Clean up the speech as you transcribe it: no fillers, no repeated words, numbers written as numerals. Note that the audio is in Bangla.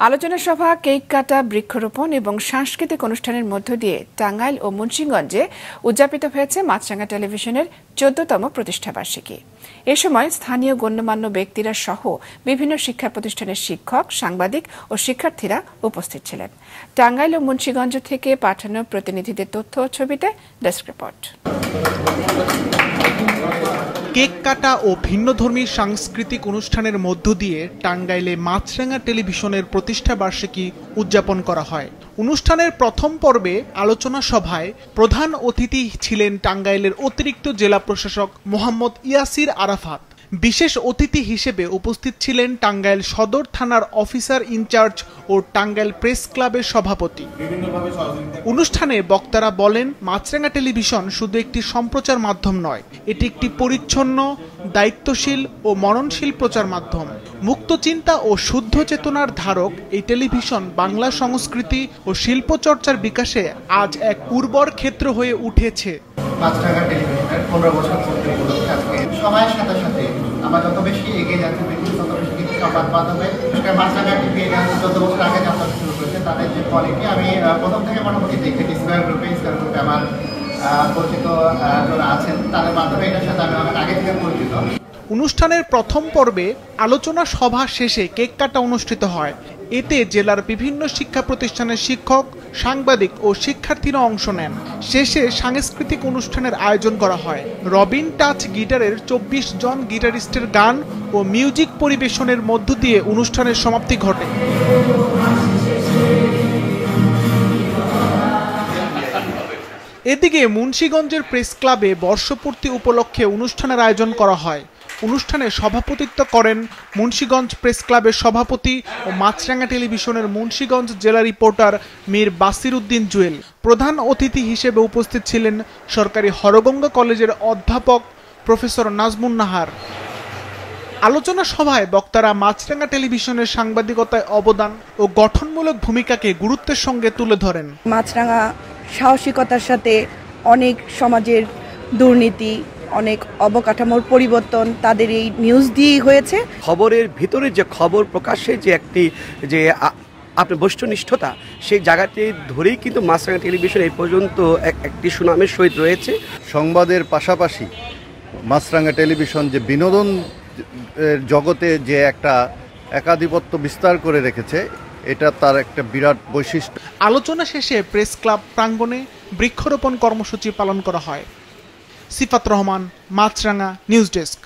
আলোচনা সভা, কেক কাটা, বৃক্ষরোপণ এবং সাংস্কৃতিক অনুষ্ঠানের মধ্য দিয়ে টাঙ্গাইল ও মুন্সিগঞ্জে উদযাপিত হয়েছে মাছরাঙা টেলিভিশনের ১৪তম প্রতিষ্ঠাবার্ষিকী। এ সময় স্থানীয় গণ্যমান্য ব্যক্তিরা সহ বিভিন্ন শিক্ষা প্রতিষ্ঠানের শিক্ষক, সাংবাদিক ও শিক্ষার্থীরা উপস্থিত ছিলেন। টাঙ্গাইল ও মুন্সিগঞ্জ থেকে পাঠানো প্রতিনিধিদের তথ্য ও ছবিতে ডেস্ক রিপোর্ট। কেক কাটা ও ভিন্নধর্মী সাংস্কৃতিক অনুষ্ঠানের মধ্য দিয়ে টাঙ্গাইলে মাছরাঙা টেলিভিশনের প্রতিষ্ঠা বার্ষিকী উদযাপন করা হয়। অনুষ্ঠানের প্রথম পর্বে আলোচনা সভায় প্রধান অতিথি ছিলেন টাঙ্গাইলের অতিরিক্ত জেলা প্রশাসক মোহাম্মদ ইয়াসির আরাফাত। বিশেষ অতিথি হিসেবে উপস্থিত ছিলেন টাঙ্গাইল সদর থানার অফিসার ইনচার্জ ও টাঙ্গাইল প্রেস ক্লাবের সভাপতি। অনুষ্ঠানে বক্তারা বলেন, মাছরাঙা টেলিভিশন শুধু একটি সম্প্রচার মাধ্যম নয়, এটি একটি পরিচ্ছন্ন, দায়িত্বশীল ও মননশীল প্রচার মাধ্যম। মুক্ত চিন্তা ও শুদ্ধ চেতনার ধারক এই টেলিভিশন বাংলা সংস্কৃতি ও শিল্প চর্চার বিকাশে আজ এক উর্বর ক্ষেত্র হয়ে উঠেছে। মাছরাঙা টেলিভিশনের 15 বছর পূর্তি উপলক্ষে আজকে সময়ের সাথে সাথে আমরা যত বেশি এগিয়ে যাচ্ছি, তত বেশি কিন্তু সংবাদ মাধ্যমে মাছরাঙা টিভি 14 বছর আগে যাত্রা শুরু করেছে। তাদের যে কোয়ালিটি আমি প্রথম থেকে মোটামুটি দেখেছি। স্কয়ার গ্রুপে আমার পরিচিত যারা আছেন, তাদের মাধ্যমে এটার সাথে আমি অনেক আগে থেকে পরিচিত। অনুষ্ঠানের প্রথম পর্বে আলোচনা সভা শেষে কেক কাটা অনুষ্ঠিত হয়। এতে জেলার বিভিন্ন শিক্ষা প্রতিষ্ঠানের শিক্ষক, সাংবাদিক ও শিক্ষার্থীরা অংশ নেন। শেষে সাংস্কৃতিক অনুষ্ঠানের আয়োজন করা হয়। রবিন টাচ গিটারের 24 জন গিটারিস্টের গান ও মিউজিক পরিবেশনের মধ্য দিয়ে অনুষ্ঠানের সমাপ্তি ঘটে। এদিকে মুন্সিগঞ্জের প্রেস ক্লাবে বর্ষপূর্তি উপলক্ষে অনুষ্ঠানের আয়োজন করা হয়। অনুষ্ঠানে সভাপতিত্ব করেন মুন্সিগঞ্জ প্রেস ক্লাবের সভাপতি ও মাছরাঙা টেলিভিশনের মুন্সিগঞ্জ জেলা রিপোর্টার মীর বাসির উদ্দিন জুয়েল। প্রধান অতিথি হিসেবে উপস্থিত ছিলেন সরকারি হরগঙ্গা কলেজের অধ্যাপক প্রফেসর নাজমুন নাহার। আলোচনা সভায় বক্তারা মাছরাঙা টেলিভিশনের সাংবাদিকতায় অবদান ও গঠনমূলক ভূমিকাকে গুরুত্বের সঙ্গে তুলে ধরেন। মাছরাঙা সাহসিকতার সাথে অনেক সমাজের দুর্নীতি, অনেক অবকাঠামোর পরিবর্তন তাদের এই নিউজ দিয়েই হয়েছে। খবরের ভিতরে যে খবর প্রকাশে যে একটি যে আপনার বস্তুনিষ্ঠতা, সেই জায়গাটি ধরেই কিন্তু মাছরাঙা টেলিভিশন এই পর্যন্ত একটি সুনামের সহিত রয়েছে। সংবাদের পাশাপাশি মাছরাঙা টেলিভিশন যে বিনোদন জগতে যে একটা একাধিপত্য বিস্তার করে রেখেছে, এটা তার একটা বিরাট বৈশিষ্ট্য। আলোচনা শেষে প্রেস ক্লাব প্রাঙ্গণে বৃক্ষরোপণ কর্মসূচি পালন করা হয়। সিফাত রহমান, মাছরাঙা নিউজ ডেস্ক।